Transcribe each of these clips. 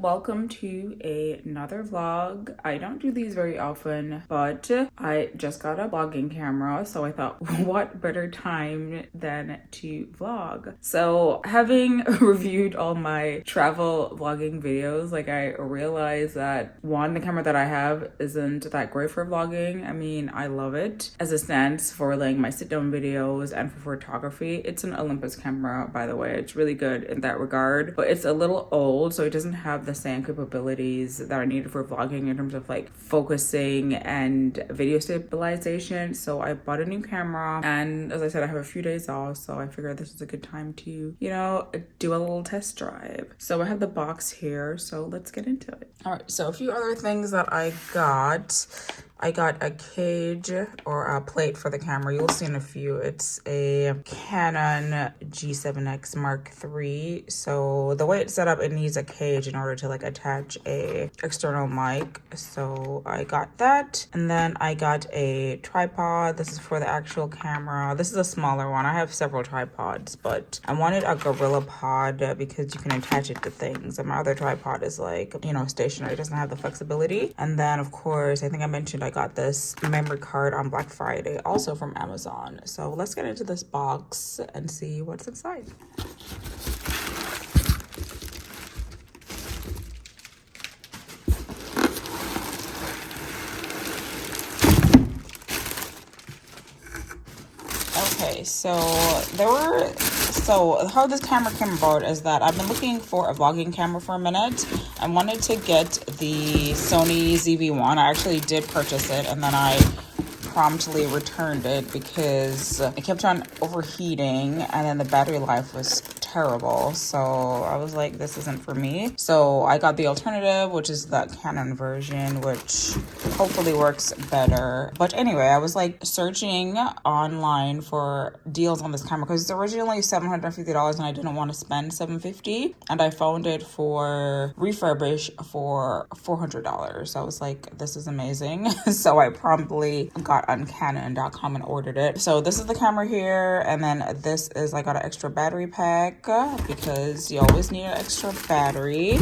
Welcome to another vlog. I don't do these very often, but I just got a vlogging camera, so I thought what better time than to vlog. So having reviewed all my travel vlogging videos, like I realized that one, the camera that I have isn't that great for vlogging. I mean, I love it as it stands for like my sit down videos and for photography. It's an Olympus camera, by the way. It's really good in that regard, but it's a little old, so it doesn't have the same capabilities that are needed for vlogging in terms of like focusing and video stabilization. So I bought a new camera, and as I said, I have a few days off, so I figured this is a good time to, you know, do a little test drive. So I have the box here, so let's get into it. All right, so a few other things that I got a cage or a plate for the camera. You'll see in a few. It's a Canon G7X Mark III. So the way it's set up, it needs a cage in order to like attach a external mic. So I got that. And then I got a tripod. This is for the actual camera. This is a smaller one. I have several tripods, but I wanted a Gorilla Pod because you can attach it to things. And my other tripod is like, you know, stationary. It doesn't have the flexibility. And then of course, I think I mentioned I got this memory card on Black Friday, also from Amazon. So let's get into this box and see what's inside. Okay, so how this camera came about is that I've been looking for a vlogging camera for a minute. I wanted to get the Sony ZV-1. I actually did purchase it, and then I promptly returned it because it kept on overheating, and then the battery life was terrible. So I was like, this isn't for me. So I got the alternative, which is the Canon version, which hopefully works better. But anyway, I was like searching online for deals on this camera because it's originally $750 and I didn't want to spend $750, and I found it for refurbished for $400. I was like, this is amazing. So I promptly got on canon.com and ordered it. So this is the camera here, and then this is, I got an extra battery pack because you always need an extra battery.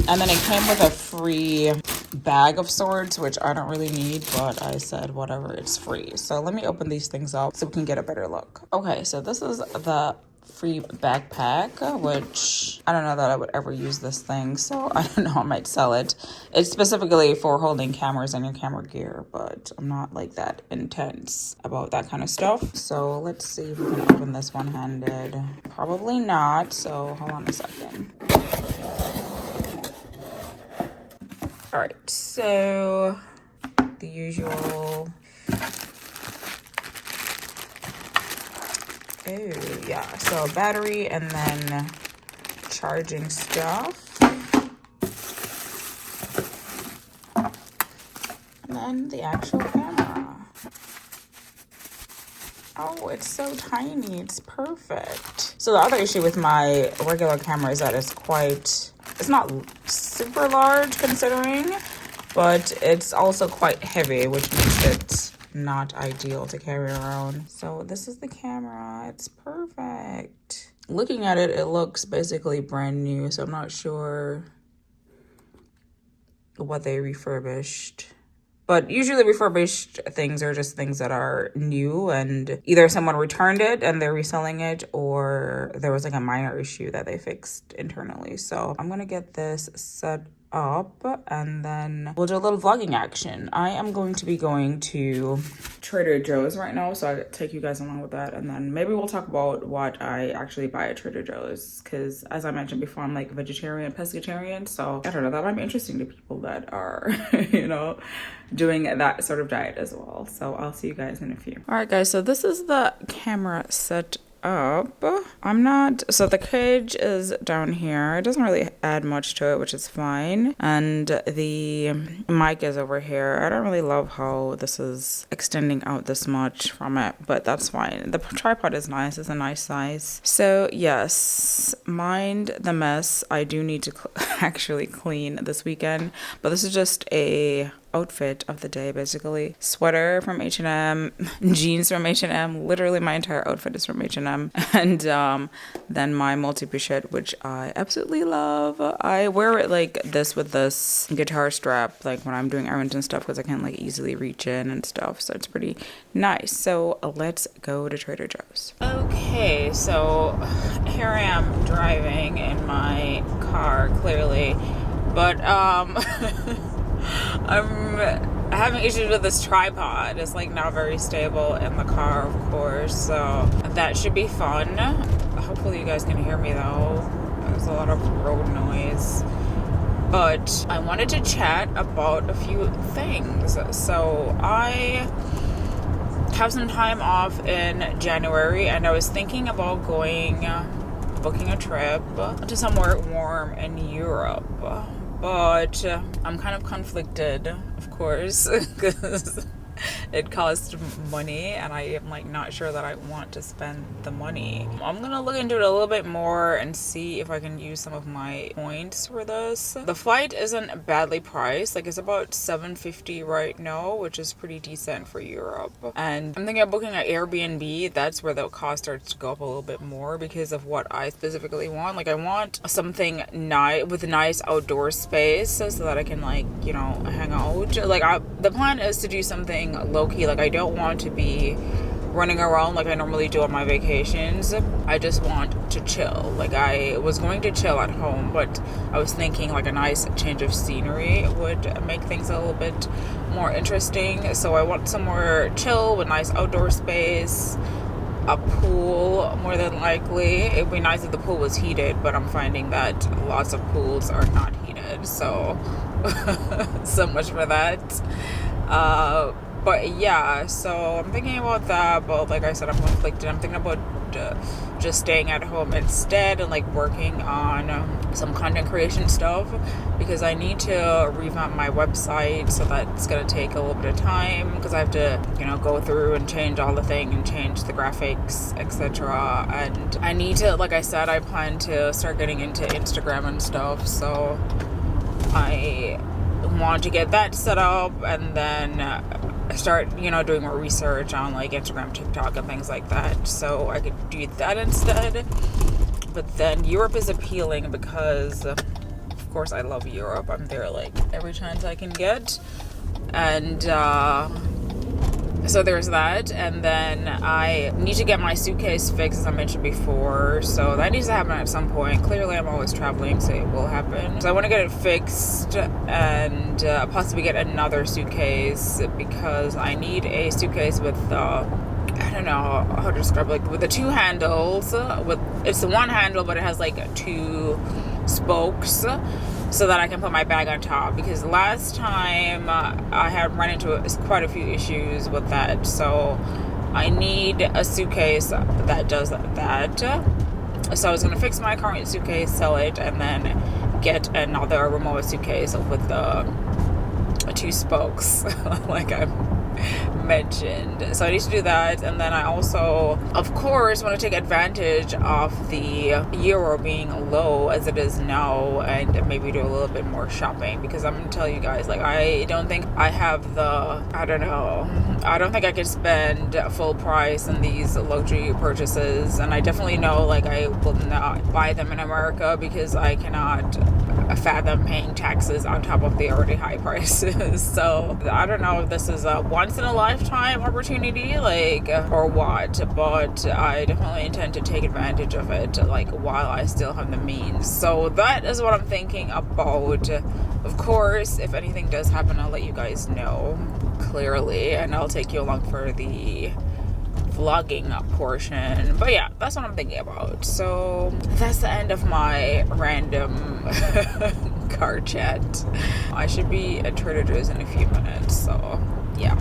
And then it came with a free bag of sorts, which I don't really need, but I said whatever, it's free. So let me open these things up so we can get a better look. Okay, so this is the free backpack, which I don't know that I would ever use this thing, so I don't know, I might sell it. It's specifically for holding cameras and your camera gear, but I'm not like that intense about that kind of stuff. So let's see if we can open this one-handed. Probably not, so hold on a second. All right, so the usual. Oh yeah, so battery and then charging stuff. And then the actual camera. Oh, it's so tiny, it's perfect. So the other issue with my regular camera is that it's not super large considering, but it's also quite heavy, which makes it not ideal to carry around. So this is the camera. It's perfect. Looking at it, it looks basically brand new, so I'm not sure what they refurbished. But usually refurbished things are just things that are new, and either someone returned it and they're reselling it, or there was like a minor issue that they fixed internally. So I'm gonna get this set up and then we'll do a little vlogging action. I am going to be going to Trader Joe's right now, so I'll take you guys along with that, and then maybe we'll talk about what I actually buy at Trader Joe's, because as I mentioned before, I'm like vegetarian, pescatarian, so I don't know, that might be interesting to people that are you know, doing that sort of diet as well. So I'll see you guys in a few. All right guys, so this is the camera set up. So the cage is down here. It doesn't really add much to it, which is fine. And the mic is over here. I don't really love how this is extending out this much from it, but that's fine. The tripod is nice. It's a nice size. So yes, mind the mess. I do need to actually clean this weekend, but this is just a outfit of the day, basically. Sweater from H&M, jeans from H&M. Literally my entire outfit is from H&M. And then my multi-piece shirt, which I absolutely love. I wear it like this with this guitar strap, like when I'm doing errands and stuff, because I can't like easily reach in and stuff. So it's pretty nice. So let's go to Trader Joe's. Okay, so here I am driving in my car, clearly. But I'm having issues with this tripod. It's like not very stable in the car, of course. So that should be fun. Hopefully you guys can hear me though. There's a lot of road noise. But I wanted to chat about a few things. So I have some time off in January, and I was thinking about booking a trip to somewhere warm in Europe. But I'm kind of conflicted, of course, because it costs money and I am like not sure that I want to spend the money. I'm gonna look into it a little bit more and see if I can use some of my points for this. The flight isn't badly priced, like it's about $750 right now, which is pretty decent for Europe. And I'm thinking of booking an Airbnb. That's where the cost starts to go up a little bit more because of what I specifically want. Like I want something nice with a nice outdoor space so that I can like, you know, hang out. Like the plan is to do something low-key. Like I don't want to be running around like I normally do on my vacations. I just want to chill. Like I was going to chill at home, but I was thinking like a nice change of scenery would make things a little bit more interesting. So I want somewhere chill with nice outdoor space, a pool more than likely. It'd be nice if the pool was heated, but I'm finding that lots of pools are not heated, so so much for that. But yeah, so I'm thinking about that, but like I said, I'm conflicted. I'm thinking about just staying at home instead and like working on some content creation stuff, because I need to revamp my website, so that's gonna take a little bit of time because I have to, you know, go through and change all the things and change the graphics, etc. And I need to, like I said, I plan to start getting into Instagram and stuff, so I want to get that set up and then start, you know, doing more research on like Instagram, TikTok and things like that, so I could do that instead. But then Europe is appealing because of course I love Europe. I'm there like every chance I can get, and so there's that. And then I need to get my suitcase fixed, as I mentioned before, so that needs to happen at some point. Clearly I'm always traveling, so it will happen. So I want to get it fixed and possibly get another suitcase, because I need a suitcase with I don't know how to describe it, like with the two handles. It's the one handle, but it has like two spokes, so that I can put my bag on top, because last time I had run into quite a few issues with that. So I need a suitcase that does that. So I was going to fix my current suitcase, sell it, and then get another remote suitcase with the two spokes like I mentioned. So I need to do that. And then I also, of course, want to take advantage of the euro being low as it is now, and maybe do a little bit more shopping, because I'm gonna tell you guys, like I don't think I have the, I don't think I could spend full price on these luxury purchases. And I definitely know like I will not buy them in America, because I cannot fathom paying taxes on top of the already high prices. So I don't know if this is a once in a lifetime opportunity, like, or what, but I definitely intend to take advantage of it, like, while I still have the means. So that is what I'm thinking about. Of course, if anything does happen, I'll let you guys know clearly, and I'll take you along for the vlogging portion. But yeah, that's what I'm thinking about. So that's the end of my random car chat. I should be at Trader Joe's in a few minutes, so yeah.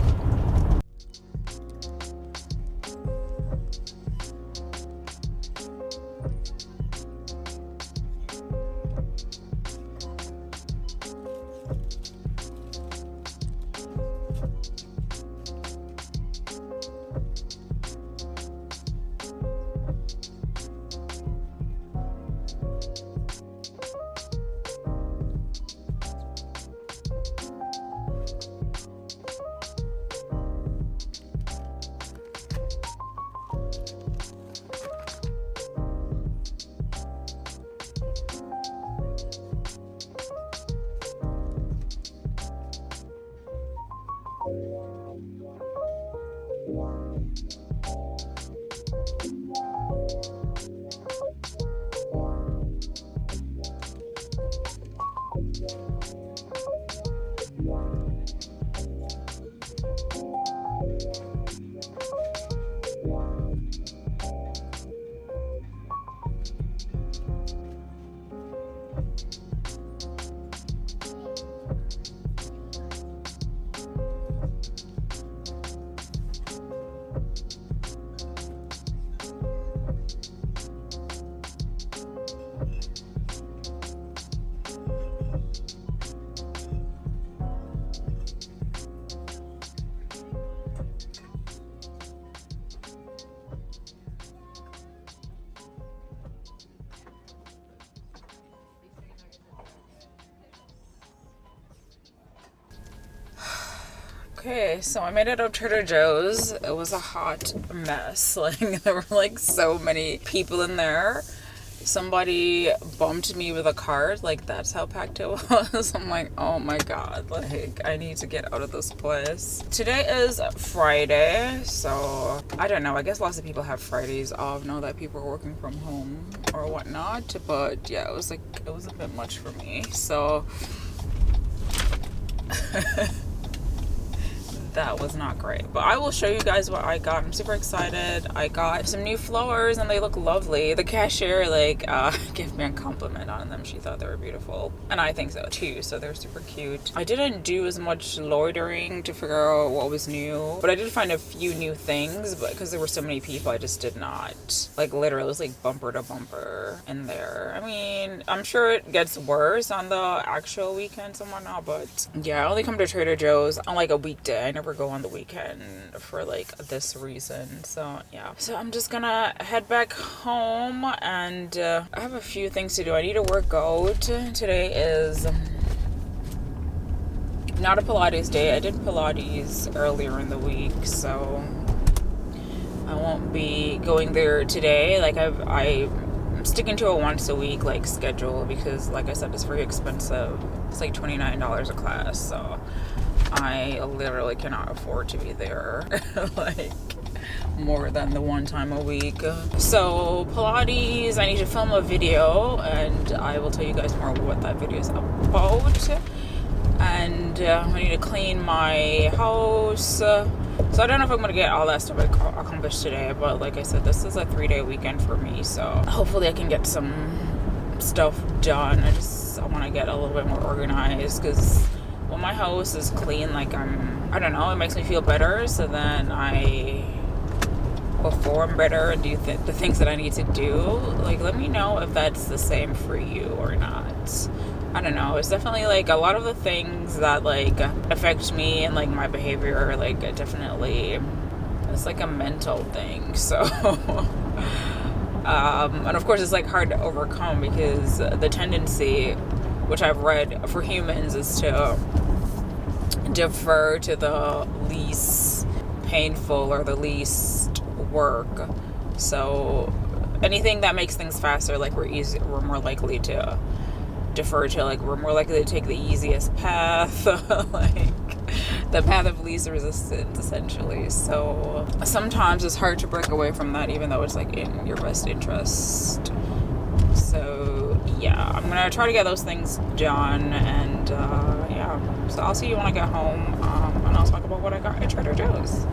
Okay, so I made it up Trader Joe's. It was a hot mess. Like, there were like so many people in there. Somebody bumped me with a cart. Like, that's how packed it was. I'm like, oh my god, like, I need to get out of this place. Today is Friday, so I don't know. I guess lots of people have Fridays off now that people are working from home or whatnot. But yeah, it was a bit much for me. So that was not great, but I will show you guys what I got. I'm super excited. I got some new flowers and they look lovely. The cashier gave me a compliment on them. She thought they were beautiful, and I think so too, so they're super cute. I didn't do as much loitering to figure out what was new, but I did find a few new things, but because there were so many people, I just did not, like, literally it was like bumper to bumper in there. I mean, I'm sure it gets worse on the actual weekends and whatnot, but yeah, I only come to Trader Joe's on like a weekday. I never go on the weekend for like this reason. So yeah, so I'm just gonna head back home, and I have a few things to do. I need to work out. Today is not a Pilates day. I did Pilates earlier in the week, so I won't be going there today. Like, I'm sticking to a once a week like schedule because, like I said, it's very expensive. It's like $29 a class, so I literally cannot afford to be there like more than the one time a week. So Pilates, I need to film a video, and I will tell you guys more what that video is about. And I need to clean my house. So I don't know if I'm gonna get all that stuff accomplished today, but like I said, this is a 3-day weekend for me, so hopefully I can get some stuff done. I want to get a little bit more organized, because when my house is clean, like, I don't know, it makes me feel better, so then I perform better and do the things that I need to do. Like, let me know if that's the same for you or not. I don't know, it's definitely like a lot of the things that like affect me and like my behavior, like, definitely it's like a mental thing. So and of course it's like hard to overcome, because the tendency, which I've read for humans, is to defer to the least painful or the least work. So anything that makes things faster, like, we're more likely to defer to. Like, we're more likely to take the easiest path, like the path of least resistance, essentially. So sometimes it's hard to break away from that, even though it's like in your best interest. So yeah, I'm gonna try to get those things done, and yeah, so I'll see you when I get home, and I'll talk about what I got at Trader Joe's.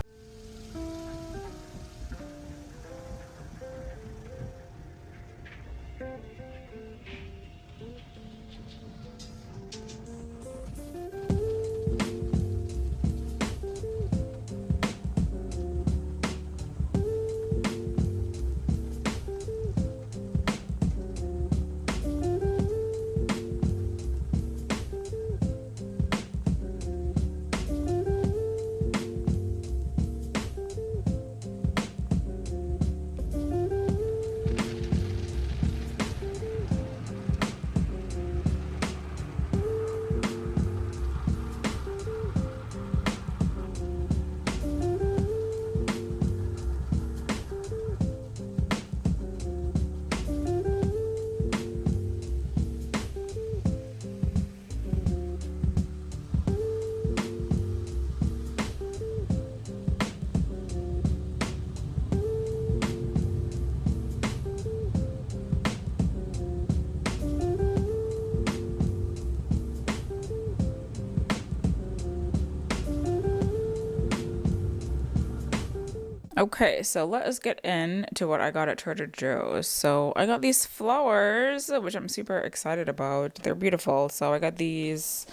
Okay, so let us get into what I got at Trader Joe's. So I got these flowers, which I'm super excited about. They're beautiful. So I got these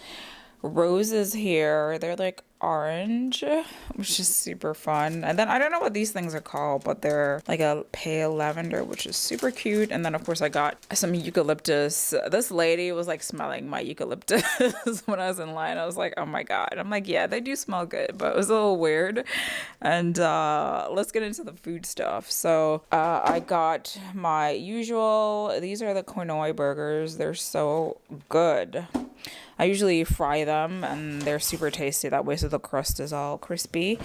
roses here. They're like orange, which is super fun. And then I don't know what these things are called, but they're like a pale lavender, which is super cute. And then of course I got some eucalyptus. This lady was like smelling my eucalyptus when I was in line. I was like, oh my god. I'm like, yeah, they do smell good, but it was a little weird. And let's get into the food stuff. So I got my usual, these are the Konoi burgers. They're so good. I usually fry them and they're super tasty that way, so the crust is all crispy.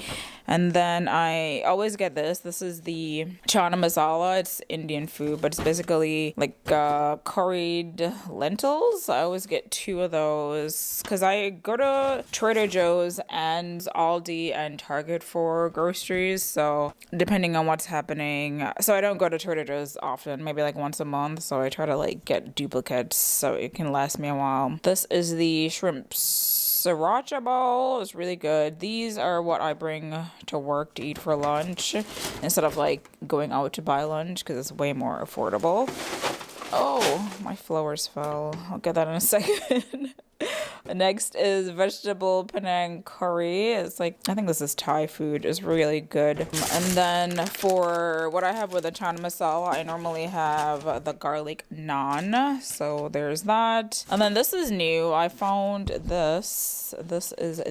And then I always get this. This is the chana masala. It's Indian food, but it's basically like curried lentils. I always get 2 of those because I go to Trader Joe's and Aldi and Target for groceries. So depending on what's happening, so I don't go to Trader Joe's often, maybe like once a month. So I try to like get duplicates so it can last me a while. This is the shrimp sriracha bowl. It's really good. These are what I bring to work to eat for lunch instead of like going out to buy lunch because it's way more affordable. Oh, my flowers fell. I'll get that in a second. Next is vegetable Penang curry. It's like, I think this is Thai food. It's really good. And then for what I have with the chana masala, I normally have the garlic naan. So there's that. And then this is new. I found this. This is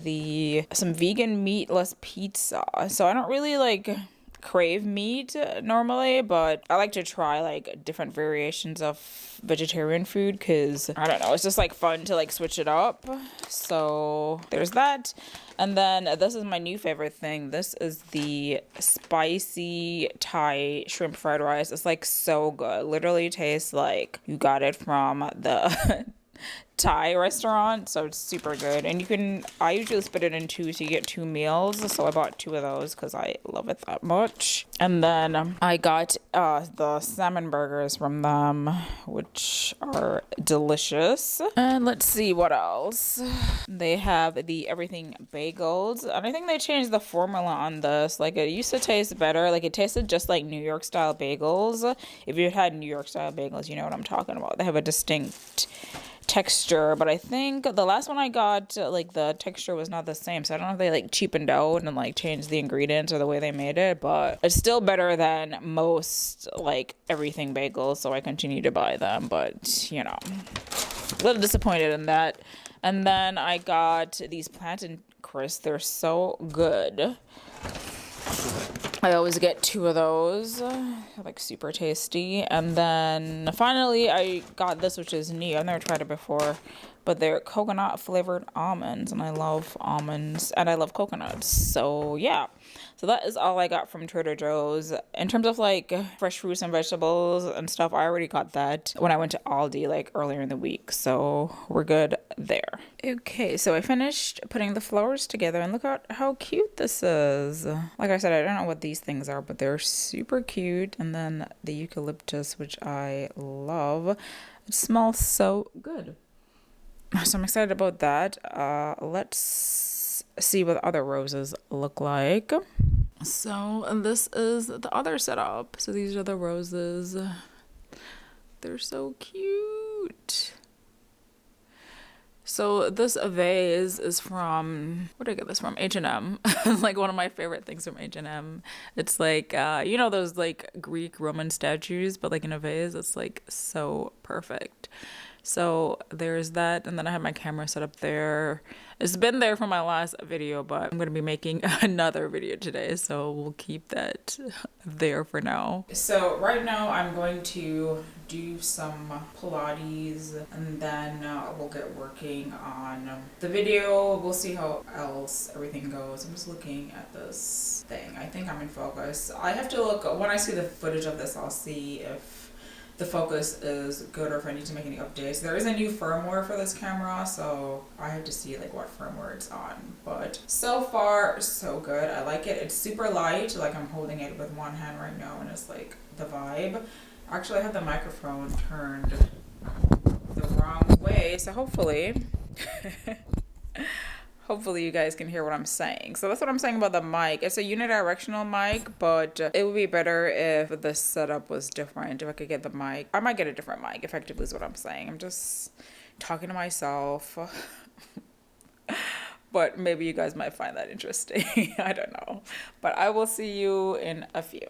some vegan meatless pizza. So I don't really like crave meat normally, but I like to try like different variations of vegetarian food because I don't know, it's just like fun to like switch it up. So there's that. And then this is my new favorite thing. This is the spicy Thai shrimp fried rice. It's like so good. Literally tastes like you got it from the Thai restaurant, so it's super good. And I usually split it in 2 so you get 2 meals, so I bought 2 of those because I love it that much. And then I got the salmon burgers from them, which are delicious. And let's see what else. They have the everything bagels, and I think they changed the formula on this. Like, it used to taste better, like it tasted just like New York style bagels. If you've had New York style bagels, you know what I'm talking about. They have a distinct texture, but I think the last one I got, like the texture was not the same, so I don't know if they like cheapened out and like changed the ingredients or the way they made it, but it's still better than most like everything bagels, so I continue to buy them. But you know, a little disappointed in that. And then I got these plantain crisps. They're so good. I always get 2 of those, like super tasty. And then finally I got this, which is new. I've never tried it before, but they're coconut flavored almonds, and I love almonds and I love coconuts. So yeah, so that is all I got from Trader Joe's. In terms of like fresh fruits and vegetables and stuff, I already got that when I went to Aldi like earlier in the week, so we're good there. Okay, so I finished putting the flowers together, and look at how cute this is. Like I said, I don't know what these things are, but they're super cute. And then the eucalyptus, which I love. It smells so good. So I'm excited about that. Let's see what other roses look like. So this is the other setup. So these are the roses. They're so cute. So this vase is from, where did I get this from? H&M. Like one of my favorite things from H&M. It's like, you know those like Greek Roman statues, but like in a vase. It's like so perfect. So there's that, and then I have my camera set up there. It's been there for my last video, but I'm going to be making another video today, so we'll keep that there for now. So right now I'm going to do some Pilates, and then we'll get working on the video. We'll see how else everything goes. I'm just looking at this thing. I think I'm in focus. I have to look, when I see the footage of this, I'll see if the focus is good or if I need to make any updates. There is a new firmware for this camera, so I have to see like what firmware it's on. But so far, so good. I like it. It's super light, like I'm holding it with one hand right now, and it's like the vibe. Actually, I have the microphone turned the wrong way, so hopefully hopefully you guys can hear what I'm saying. So that's what I'm saying about the mic. It's a unidirectional mic, but it would be better if the setup was different. If I could get the mic, I might get a different mic, effectively is what I'm saying. I'm just talking to myself. But maybe you guys might find that interesting. I don't know. But I will see you in a few.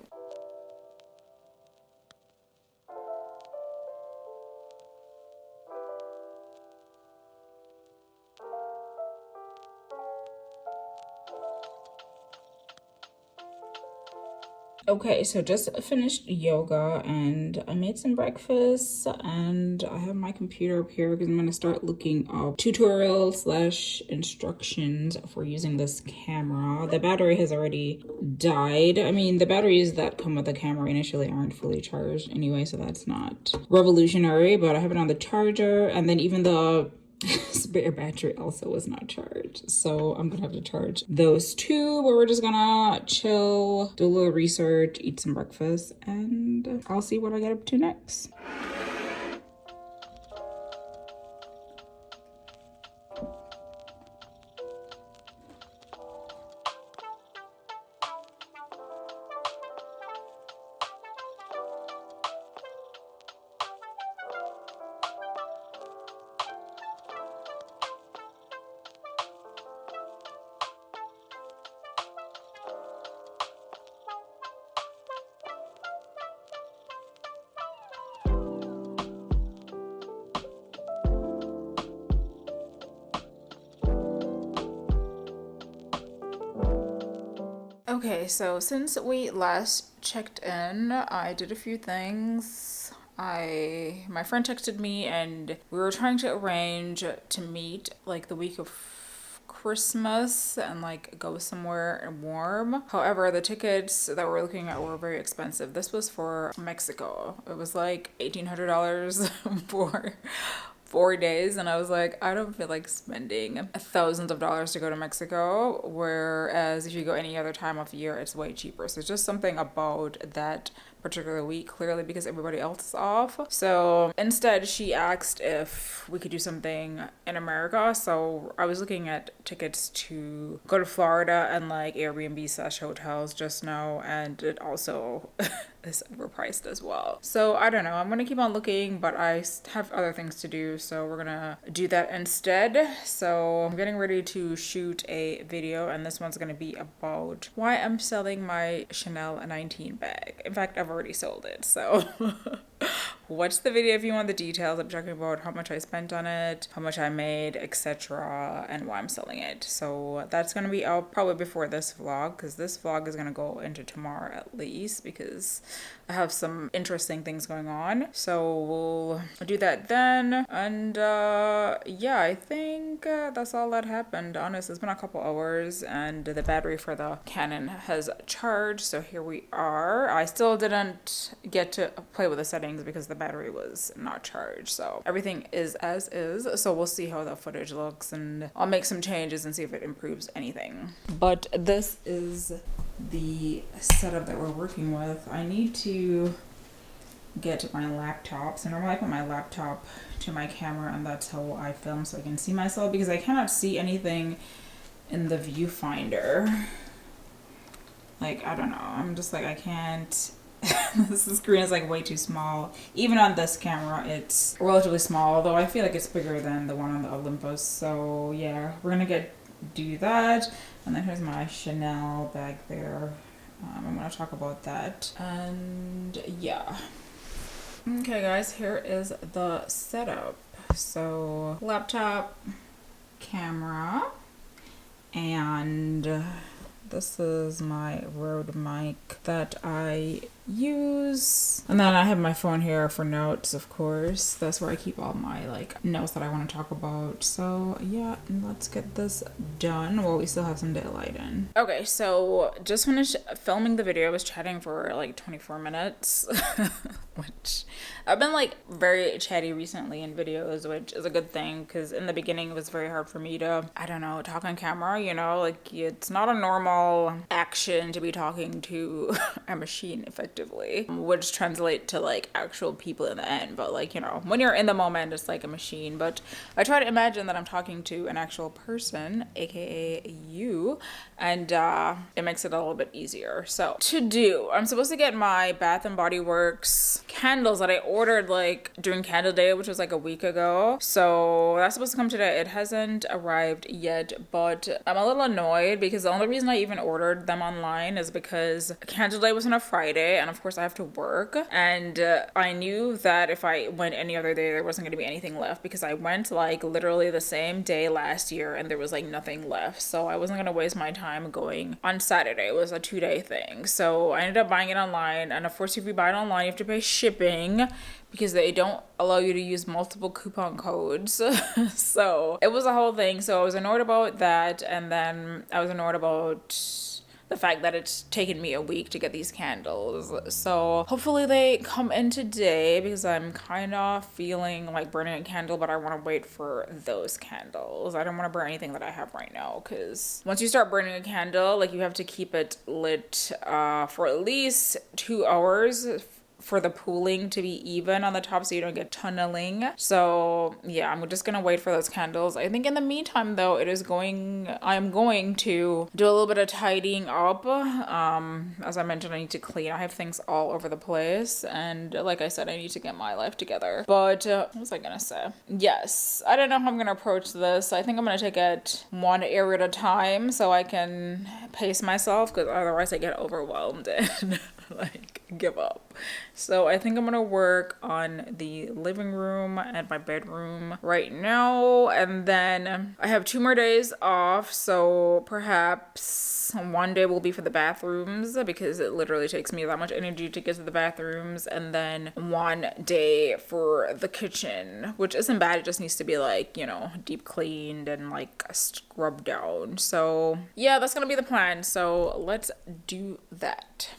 Okay, so just finished yoga and I made some breakfast and I have my computer up here because I'm going to start looking up tutorials slash instructions for using this camera. The battery has already died. I mean, the batteries that come with the camera initially aren't fully charged anyway, so that's not revolutionary, but I have it on the charger, and then even the spare battery also was not charged, so I'm gonna have to charge those two. But we're just gonna chill, do a little research, eat some breakfast, and I'll see what I get up to next. Okay, so since we last checked in, I did a few things. My friend texted me and we were trying to arrange to meet like the week of Christmas and like go somewhere warm. However, the tickets that we're looking at were very expensive. This was for Mexico. It was like $1,800 for 4 days, and I was like, I don't feel like spending thousands of dollars to go to Mexico, whereas if you go any other time of year, it's way cheaper. So it's just something about that particular week, clearly because everybody else is off. So instead she asked if we could do something in America. So I was looking at tickets to go to Florida and like Airbnb slash hotels just now, and it also is overpriced as well. So I don't know, I'm gonna keep on looking, but I have other things to do, so we're gonna do that instead. So I'm getting ready to shoot a video, and this one's gonna be about why I'm selling my Chanel 19 bag. In fact, I've already sold it, so watch the video if you want the details. I'm talking about how much I spent on it, how much I made, etc., and why I'm selling it. So that's gonna be out probably before this vlog, because this vlog is gonna go into tomorrow at least, because I have some interesting things going on. So we'll do that then. And yeah, I think that's all that happened. Honestly, it's been a couple hours and the battery for the Canon has charged, so here we are. I still didn't get to play with the settings because the battery was not charged, so everything is as is. So we'll see how the footage looks, and I'll make some changes and see if it improves anything. But this is the setup that we're working with. I need to get my laptop. So normally I put my laptop to my camera and that's how I film, so I can see myself, because I cannot see anything in the viewfinder. Like, I don't know, I'm just like, I can't. This screen is like way too small. Even on this camera it's relatively small, although I feel like it's bigger than the one on the Olympus. So yeah, we're gonna do that. And then here's my Chanel bag there. I'm gonna talk about that. And yeah. Okay guys, here is the setup. So laptop, camera, and this is my Rode mic that I use. And then I have my phone here for notes, of course. That's where I keep all my like notes that I want to talk about. So yeah, let's get this done while we still have some daylight in. Okay, so just finished filming the video. I was chatting for like 24 minutes, which I've been like very chatty recently in videos, which is a good thing, because in the beginning it was very hard for me to, I don't know, talk on camera, you know, like it's not a normal action to be talking to a machine effectively, which translate to like actual people in the end. But like, you know, when you're in the moment it's like a machine. But I try to imagine that I'm talking to an actual person, aka you, and it makes it a little bit easier. So I'm supposed to get my Bath and Body Works candles that I ordered like during Candle Day, which was like a week ago. So that's supposed to come today. It hasn't arrived yet, but I'm a little annoyed because the only reason I even ordered them online is because Candle Day was on a Friday and of course I have to work, and I knew that if I went any other day there wasn't going to be anything left, because I went like literally the same day last year and there was like nothing left, so I wasn't going to waste my time going on Saturday. It was a 2-day thing, so I ended up buying it online, and of course if you buy it online you have to pay shipping because they don't allow you to use multiple coupon codes. So it was a whole thing. So I was annoyed about that, and then I was annoyed about the fact that it's taken me a week to get these candles. So hopefully they come in today, because I'm kind of feeling like burning a candle, but I want to wait for those candles. I don't want to burn anything that I have right now, because once you start burning a candle, like, you have to keep it lit for at least 2 hours for the pooling to be even on the top, so you don't get tunneling. So yeah, I'm just gonna wait for those candles. I think in the meantime though, I'm going to do a little bit of tidying up. As I mentioned, I need to clean. I have things all over the place, and like I said, I need to get my life together. But what was I gonna say? Yes, I don't know how I'm gonna approach this. I think I'm gonna take it one area at a time so I can pace myself, because otherwise I get overwhelmed and like give up. So I think I'm gonna work on the living room and my bedroom right now, and then I have 2 more days off, so perhaps one day will be for the bathrooms, because it literally takes me that much energy to get to the bathrooms, and then one day for the kitchen, which isn't bad. It just needs to be like, you know, deep cleaned and like scrubbed down. So yeah, that's gonna be the plan, so let's do that.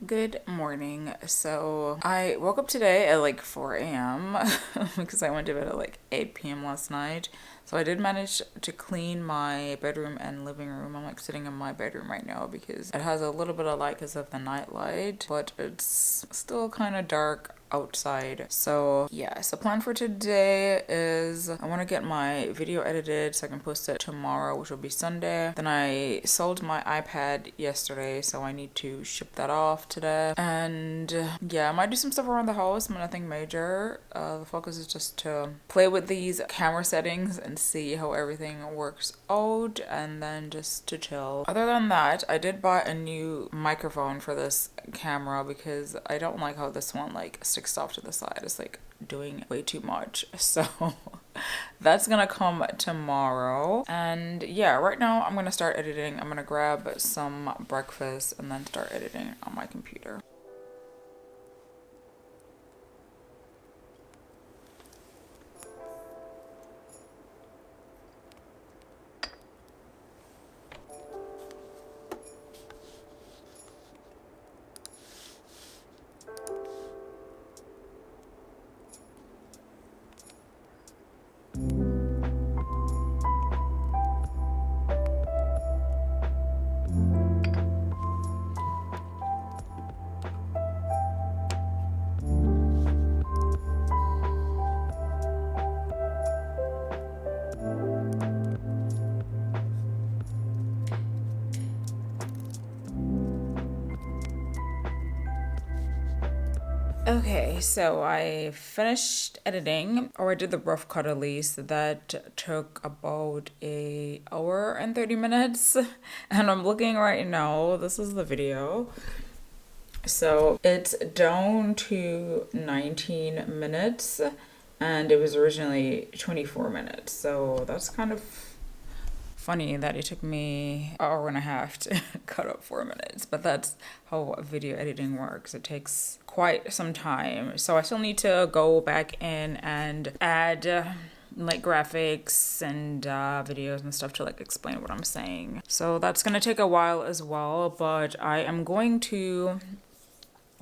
Good morning. So I woke up today at like 4 a.m. because I went to bed at like 8 p.m. last night. So I did manage to clean my bedroom and living room. I'm like sitting in my bedroom right now because it has a little bit of light because of the night light, but it's still kind of dark outside. So yeah, so plan for today is I want to get my video edited so I can post it tomorrow, which will be Sunday. Then I sold my iPad yesterday, so I need to ship that off today. And yeah, I might do some stuff around the house, but nothing major. The focus is just to play with these camera settings and see how everything works out, and then just to chill. Other than that, I did buy a new microphone for this camera because I don't like how this one like sticks off to the side. It's like doing way too much. So that's gonna come tomorrow. And yeah, right now I'm gonna start editing. I'm gonna grab some breakfast and then start editing on my computer. Okay, so I finished editing, or I did the rough cut at least. That took about an hour and 30 minutes. And I'm looking right now, this is the video. So it's down to 19 minutes, and it was originally 24 minutes. So that's kind of funny that it took me an hour and a half to cut up 4 minutes, but that's how video editing works. It takes quite some time. So I still need to go back in and add like graphics and videos and stuff to like explain what I'm saying. So that's gonna take a while as well, but I am going to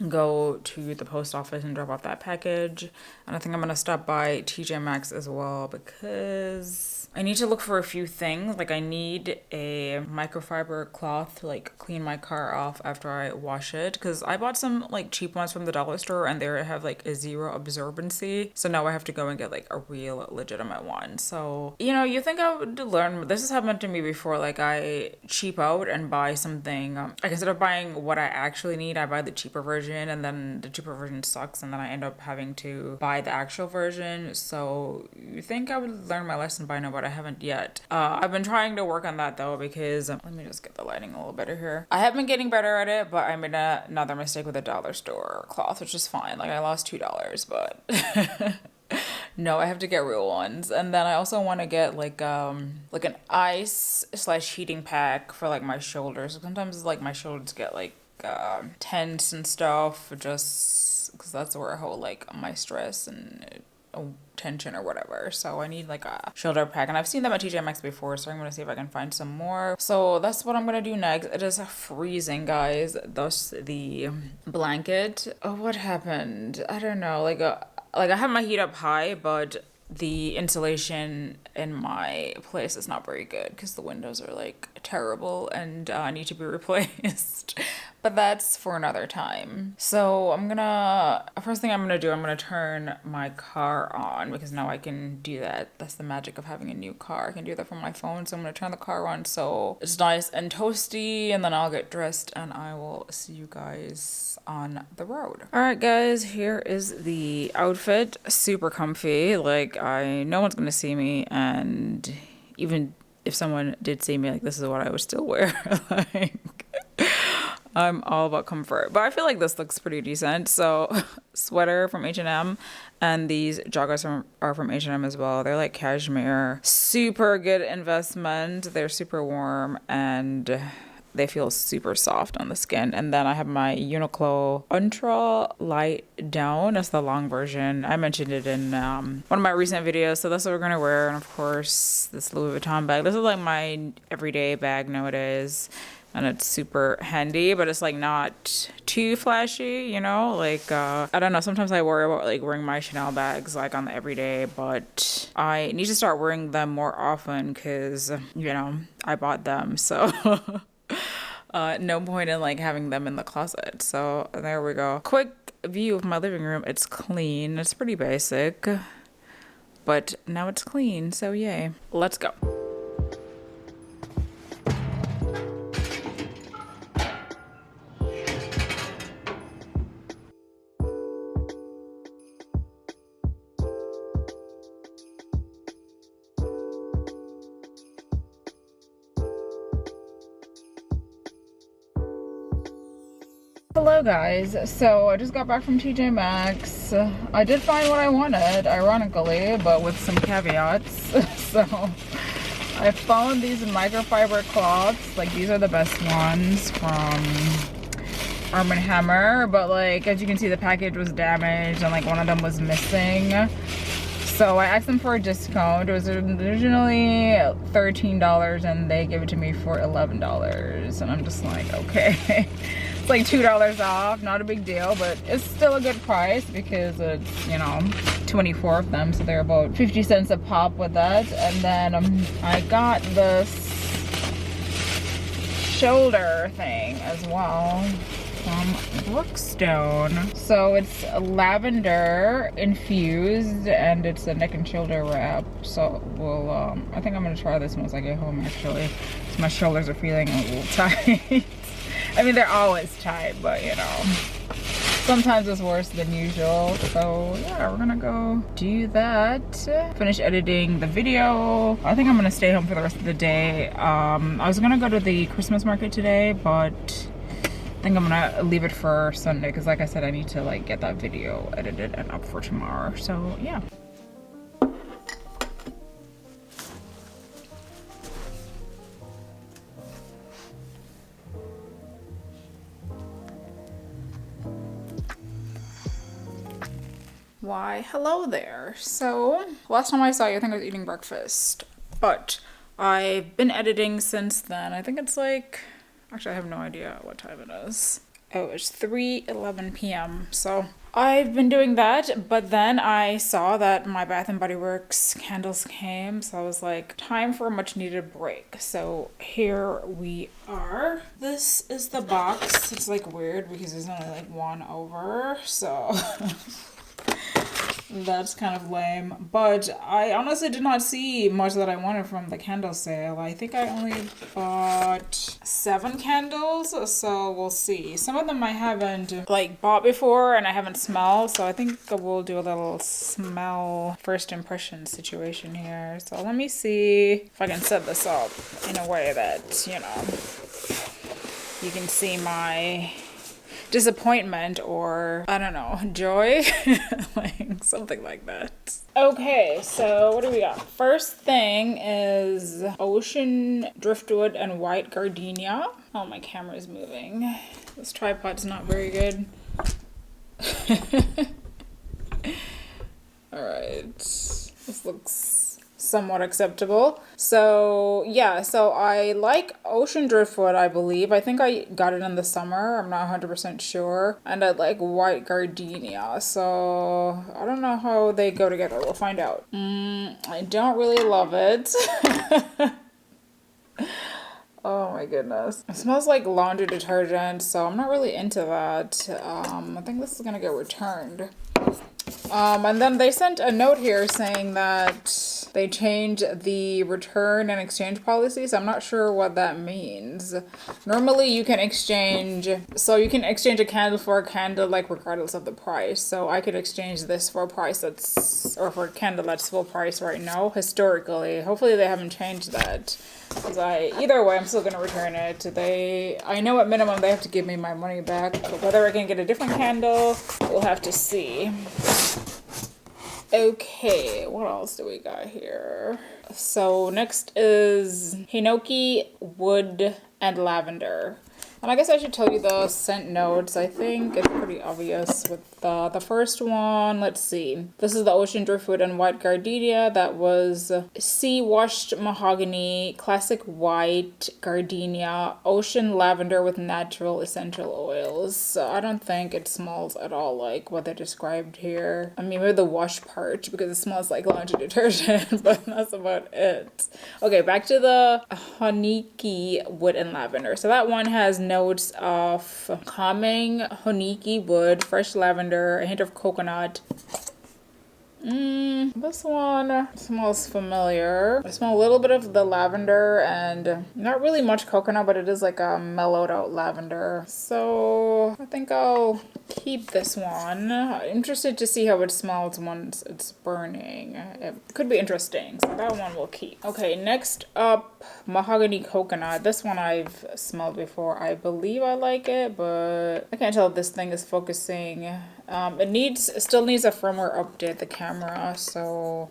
go to the post office and drop off that package. And I think I'm gonna stop by TJ Maxx as well because I need to look for a few things. Like I need a microfiber cloth to like clean my car off after I wash it, because I bought some like cheap ones from the dollar store and they have like a zero absorbency. So now I have to go and get like a real legitimate one. So, you know, you think I would learn. This has happened to me before. Like I cheap out and buy something. Like instead of buying what I actually need, I buy the cheaper version, and then the cheaper version sucks, and then I end up having to buy the actual version. So you think I would learn my lesson by now, but I haven't yet. I've been trying to work on that though, because let me just get the lighting a little better here. I have been getting better at it, but I made another mistake with a dollar store cloth, which is fine. Like I lost $2, but no, I have to get real ones. And then I also want to get like an ice / heating pack for like my shoulders. Sometimes like my shoulders get like tense and stuff, just because that's where I hold like my stress and tension or whatever. So I need like a shoulder pack, and I've seen them at TJ Maxx before, so I'm gonna see if I can find some more. So that's what I'm gonna do next. It is freezing, guys, thus the blanket. Oh, what happened? I don't know. Like I have my heat up high, but the insulation in my place is not very good because the windows are like terrible and need to be replaced. But that's for another time. So first thing I'm gonna do, I'm gonna turn my car on, because now I can do that. That's the magic of having a new car. I can do that from my phone. So I'm gonna turn the car on so it's nice and toasty, and then I'll get dressed and I will see you guys on the road. All right, guys, here is the outfit. Super comfy. Like no one's gonna see me, and even if someone did see me, like this is what I would still wear. Like I'm all about comfort, but I feel like this looks pretty decent. So sweater from H&M, and these joggers are from H&M as well. They're like cashmere, super good investment. They're super warm and they feel super soft on the skin. And then I have my Uniqlo Ultra Light Down. That's the long version. I mentioned it in one of my recent videos. So that's what we're gonna wear. And of course, this Louis Vuitton bag. This is like my everyday bag nowadays. And it's super handy, but it's like not too flashy, you know? Like, I don't know, sometimes I worry about like wearing my Chanel bags like on the everyday, but I need to start wearing them more often because, you know, I bought them. So no point in like having them in the closet. So there we go. Quick view of my living room. It's clean. It's pretty basic, but now it's clean. So yay. Let's go. Hello guys, so I just got back from TJ Maxx. I did find what I wanted, ironically, but with some caveats. So I found these microfiber cloths. Like these are the best ones from Arm & Hammer, but like as you can see the package was damaged and like one of them was missing. So I asked them for a discount. It was originally $13 and they gave it to me for $11, and I'm just like, okay. It's like $2 off, not a big deal, but it's still a good price because it's, you know, 24 of them, so they're about 50 cents a pop with that. And then I got this shoulder thing as well from Brookstone. So it's lavender infused and it's a neck and shoulder wrap. So we'll I think I'm gonna try this once I get home actually, because my shoulders are feeling a little tight. I mean, they're always tight, but you know, sometimes it's worse than usual. So yeah, we're gonna go do that, finish editing the video. I think I'm gonna stay home for the rest of the day. I was gonna go to the Christmas market today, but I think I'm gonna leave it for Sunday because like I said, I need to like get that video edited and up for tomorrow. So yeah. Why, hello there. So last time I saw you, I think I was eating breakfast, but I've been editing since then. I think it's like, actually I have no idea what time it is. Oh, it's 3:11 p.m. So I've been doing that, but then I saw that my Bath and Body Works candles came, so I was like, time for a much needed break. So here we are. This is the box. It's like weird because there's only like one over, so that's kind of lame. But I honestly did not see much that I wanted from the candle sale. I think I only bought 7 candles, so we'll see. Some of them I haven't like bought before and I haven't smelled, so I think we'll do a little smell first impression situation here. So let me see if I can set this up in a way that, you know, you can see my disappointment or, I don't know, joy, like something like that. Okay, so what do we got? First thing is ocean driftwood and white gardenia. Oh, my camera is moving. This tripod's not very good. All right, this looks somewhat acceptable. So yeah, so I like ocean driftwood, I believe. I think I got it in the summer. I'm not 100% sure. And I like white gardenia. So I don't know how they go together. We'll find out. I don't really love it. Oh my goodness. It smells like laundry detergent, so I'm not really into that. I think this is gonna get returned. And then they sent a note here saying that they changed the return and exchange policy, so I'm not sure what that means. Normally you can exchange, so you can exchange a candle for a candle, like regardless of the price. So I could exchange this for a price that's, or for a candle that's full price right now, historically. Hopefully they haven't changed that. Because either way, I'm still going to return it. I know at minimum they have to give me my money back. But whether I can get a different candle, we'll have to see. Okay, what else do we got here? So next is hinoki, wood, and lavender. And I guess I should tell you the scent notes. I think it's pretty obvious with the first one. Let's see. This is the ocean driftwood and white gardenia. That was sea washed mahogany, classic white gardenia, ocean lavender with natural essential oils. So I don't think it smells at all like what they described here. I mean, maybe the wash part because it smells like laundry detergent, but that's about it. Okay, back to the hinoki, wood, and lavender. So that one has notes of calming hinoki wood, fresh lavender, a hint of coconut. This one smells familiar. I smell a little bit of the lavender and not really much coconut, but it is like a mellowed out lavender. So I think I'll keep this one. I'm interested to see how it smells once it's burning. It could be interesting, so that one we'll keep. Okay, next up, mahogany coconut. This one I've smelled before. I believe I like it, but I can't tell if this thing is focusing. It still needs a firmware update, the camera, so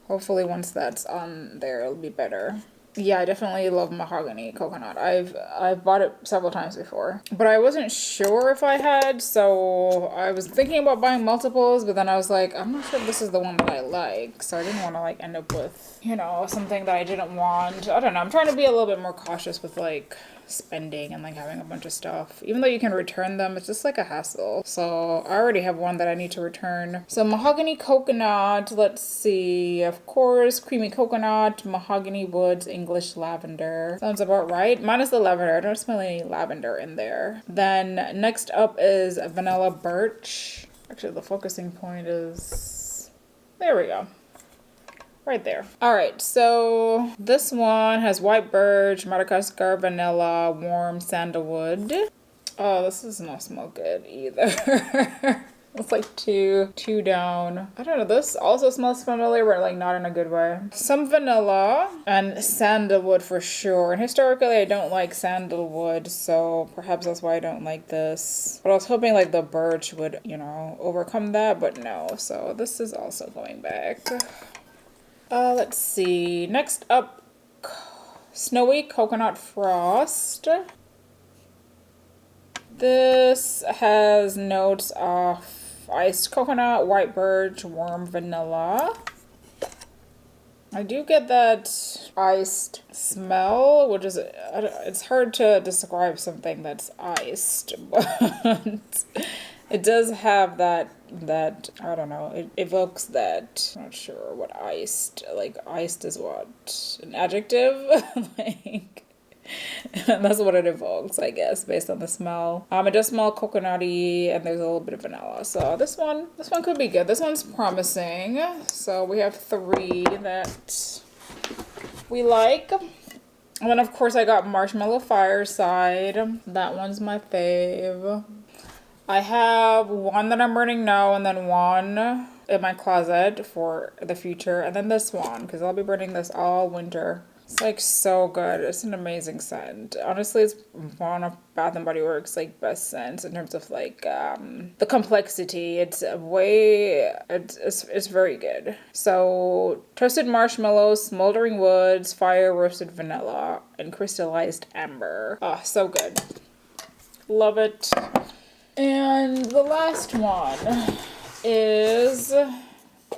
hopefully once that's on there it'll be better. Yeah, I definitely love mahogany coconut. I've bought it several times before, but I wasn't sure if I had, so I was thinking about buying multiples, but then I was like, I'm not sure if this is the one that I like, so I didn't want to like end up with, you know, something that I didn't want. I don't know, I'm trying to be a little bit more cautious with like spending and like having a bunch of stuff. Even though you can return them, it's just like a hassle. So I already have one that I need to return. So mahogany coconut, let's see, of course, creamy coconut, mahogany woods, English lavender. Sounds about right. Minus the lavender. I don't smell any lavender in there. Then next up is vanilla birch. Actually, the focusing point is, there we go. Right there. All right, so this one has white birch, Madagascar vanilla, warm sandalwood. Oh, this does not smell good either. It's like two down. I don't know, this also smells familiar, but like not in a good way. Some vanilla and sandalwood for sure. And historically, I don't like sandalwood, so perhaps that's why I don't like this. But I was hoping like the birch would, you know, overcome that, but no. So this is also going back. Let's see. Next up, snowy coconut frost. This has notes of iced coconut, white birch, warm vanilla. I do get that iced smell, which is, it's hard to describe something that's iced, but it does have that, I don't know, it evokes that. I'm not sure what iced, like iced is what? An adjective? Like, that's what it evokes, I guess, based on the smell. It does smell coconutty, and there's a little bit of vanilla. So this one could be good. This one's promising. So we have 3 that we like. And then of course I got Marshmallow Fireside. That one's my fave. I have one that I'm burning now, and then one in my closet for the future, and then this one, because I'll be burning this all winter. It's like so good. It's an amazing scent. Honestly, it's one of Bath and Body Works like best scents in terms of like the complexity. It's it's very good. So toasted marshmallows, smoldering woods, fire roasted vanilla, and crystallized amber. Oh, so good. Love it. And the last one is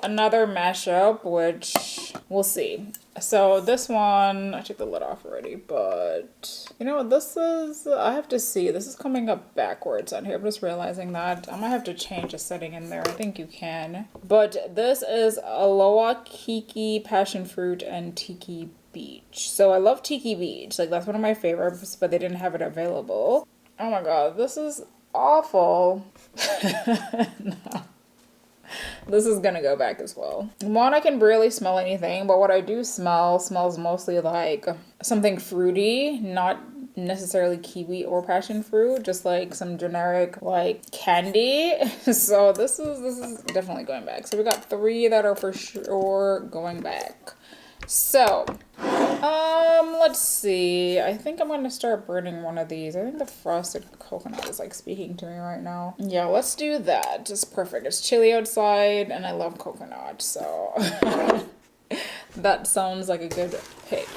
another mashup, which we'll see. So this one, I took the lid off already, but you know what, this is, I have to see, this is coming up backwards on here. I'm just realizing that. I might have to change a setting in there. I think you can. But this is Aloha Kiki Passion Fruit and Tiki Beach. So I love Tiki Beach. Like, that's one of my favorites, but they didn't have it available. Oh my god, this is awful. No. This is gonna go back as well. One, I can barely smell anything, but what I do smell smells mostly like something fruity, not necessarily kiwi or passion fruit, just like some generic like candy. So this is definitely going back. So we got 3 that are for sure going back. So let's see. I think I'm gonna start burning one of these. I think the frosted coconut is like speaking to me right now. Yeah, let's do that. It's perfect. It's chilly outside and I love coconut, so that sounds like a good pick.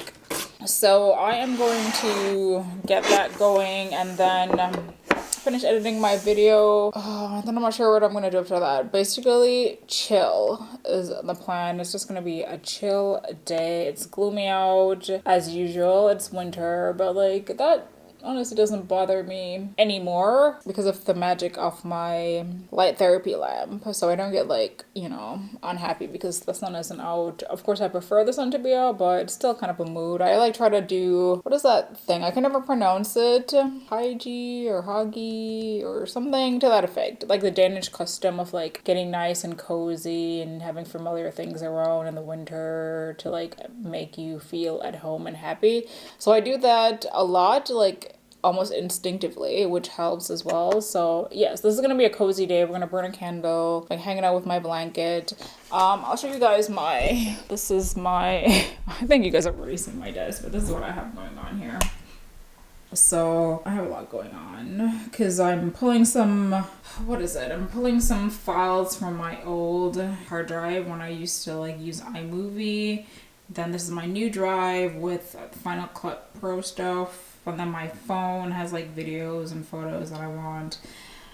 So I am going to get that going and then finish editing my video. Then I'm not sure what I'm gonna do after that. Basically, chill is the plan. It's just gonna be a chill day. It's gloomy out as usual. It's winter, but like that honestly doesn't bother me anymore because of the magic of my light therapy lamp. So I don't get like, you know, unhappy because the sun isn't out. Of course I prefer the sun to be out, but it's still kind of a mood. I like try to do, what is that thing? I can never pronounce it. Hygge or hygge or something to that effect. Like the Danish custom of like getting nice and cozy and having familiar things around in the winter to like make you feel at home and happy. So I do that a lot, like almost instinctively, which helps as well. So yes, this is gonna be a cozy day. We're gonna burn a candle, like hanging out with my blanket. I'll show you guys this is my I think you guys have already seen my desk, but this is what I have going on here. So I have a lot going on because I'm pulling some, I'm pulling some files from my old hard drive when I used to like use iMovie. Then this is my new drive with Final Cut Pro stuff. And then my phone has like videos and photos that I want.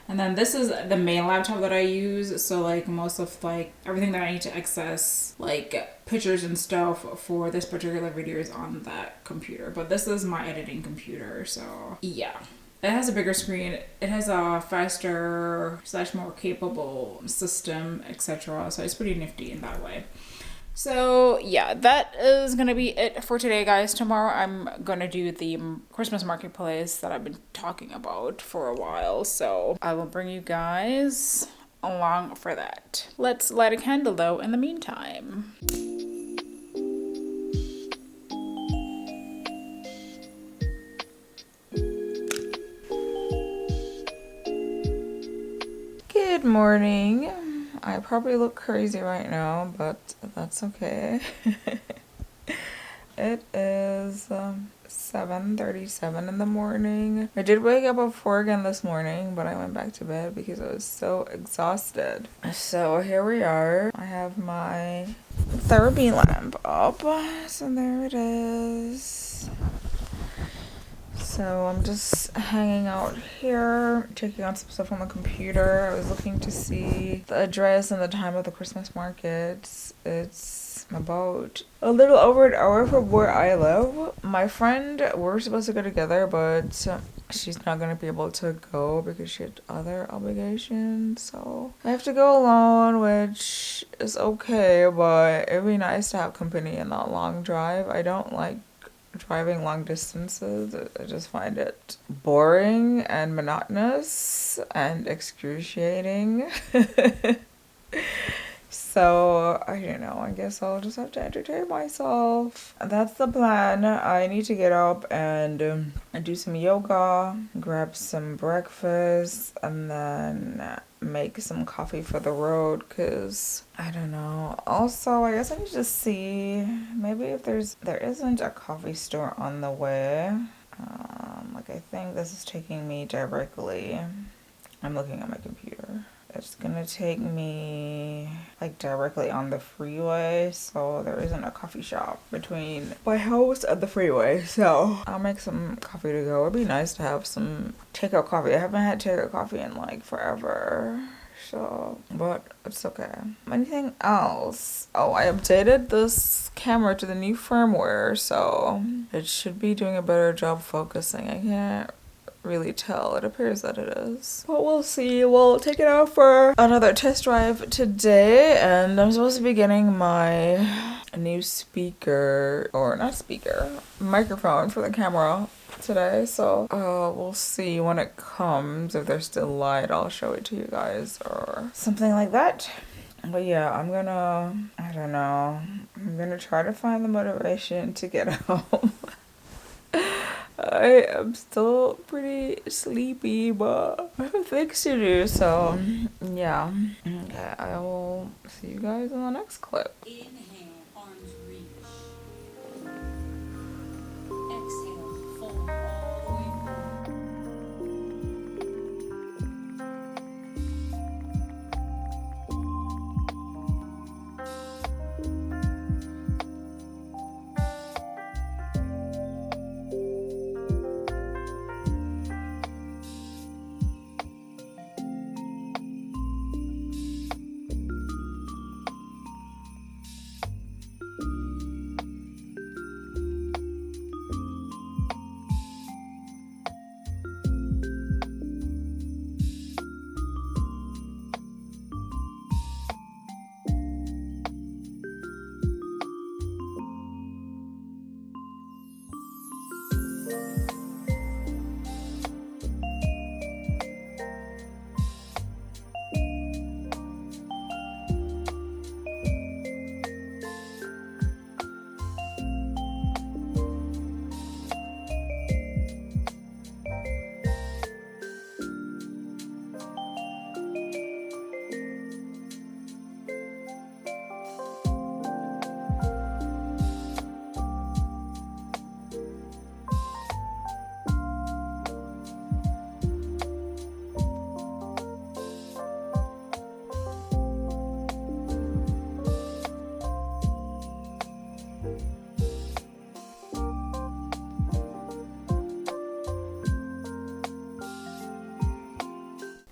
And then this is the main laptop that I use. So like most of like everything that I need to access, like pictures and stuff for this particular video is on that computer. But this is my editing computer. So yeah. It has a bigger screen. It has a faster / more capable system, etc. So it's pretty nifty in that way. So yeah, that is gonna be it for today, guys. Tomorrow I'm gonna do the Christmas marketplace that I've been talking about for a while, so I will bring you guys along for that. Let's light a candle though in the meantime. Good morning. I probably look crazy right now, but that's okay. It is 7:37 in the morning. I did wake up at 4 again this morning, but I went back to bed because I was so exhausted. So here we are. I have my therapy lamp up. So there it is. So I'm just hanging out here, checking on some stuff on the computer. I was looking to see the address and the time of the Christmas markets. It's about a little over an hour from where I live. My friend, we're supposed to go together, but she's not going to be able to go because she had other obligations. So I have to go alone, which is okay, but it'd be nice to have company in that long drive. I don't like driving long distances. I just find it boring and monotonous and excruciating. So, I don't know, I guess I'll just have to entertain myself. That's the plan. I need to get up and do some yoga, grab some breakfast, and then make some coffee for the road, because I don't know. Also, I guess I need to see maybe if there isn't a coffee store on the way. Like, I think this is taking me directly. I'm looking at my computer. It's gonna take me like directly on the freeway, so there isn't a coffee shop between my house and the freeway. So I'll make some coffee to go. It'd be nice to have some takeout coffee. I haven't had takeout coffee in like forever. So, but it's okay. Anything else? Oh, I updated this camera to the new firmware, so it should be doing a better job focusing. I can't really tell. It appears that it is, but we'll see. We'll take it out for another test drive today, and I'm supposed to be getting my new speaker, or not speaker, microphone for the camera today. So we'll see when it comes. If there's still light, I'll show it to you guys or something like that. But yeah, I don't know, I'm gonna try to find the motivation to get home. I am still pretty sleepy, but I have things to do, so yeah. Okay, I will see you guys in the next clip. Inhale, arms reach. Exhale, fold all the way forward.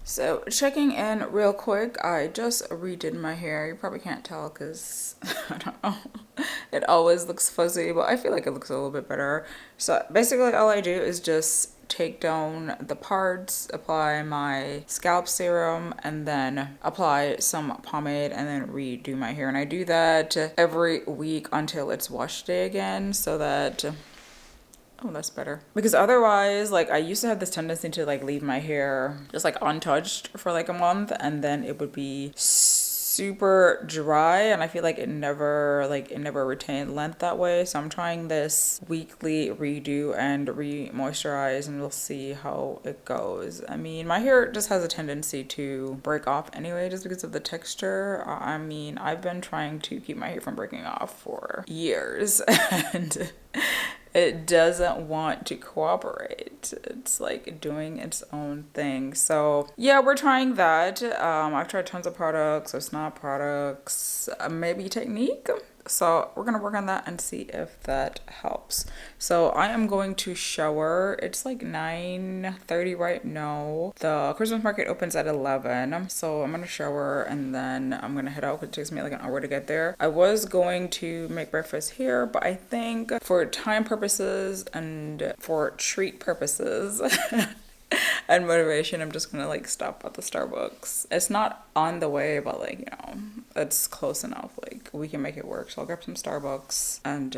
So checking in real quick, I just redid my hair. You probably can't tell because I don't know, it always looks fuzzy, but I feel like it looks a little bit better. So basically all I do is just take down the parts, apply my scalp serum, and then apply some pomade and then redo my hair. And I do that every week until it's wash day again, so that oh, that's better. Because otherwise, like, I used to have this tendency to like leave my hair just like untouched for like a month, and then it would be super dry, and I feel like it never retained length that way. So I'm trying this weekly redo and re-moisturize, and we'll see how it goes. I mean, my hair just has a tendency to break off anyway, just because of the texture. I mean, I've been trying to keep my hair from breaking off for years, and it doesn't want to cooperate. It's like doing its own thing. So yeah, we're trying that. I've tried tons of products or snot products, maybe Technique. So we're gonna work on that and see if that helps. So I am going to shower. It's like 9:30 right now. The Christmas market opens at 11. So I'm gonna shower and then I'm gonna head out. It takes me like an hour to get there. I was going to make breakfast here, but I think for time purposes and for treat purposes and motivation, I'm just gonna like stop at the Starbucks. It's not on the way, but like, you know, it's close enough. Like we can make it work. So I'll grab some Starbucks and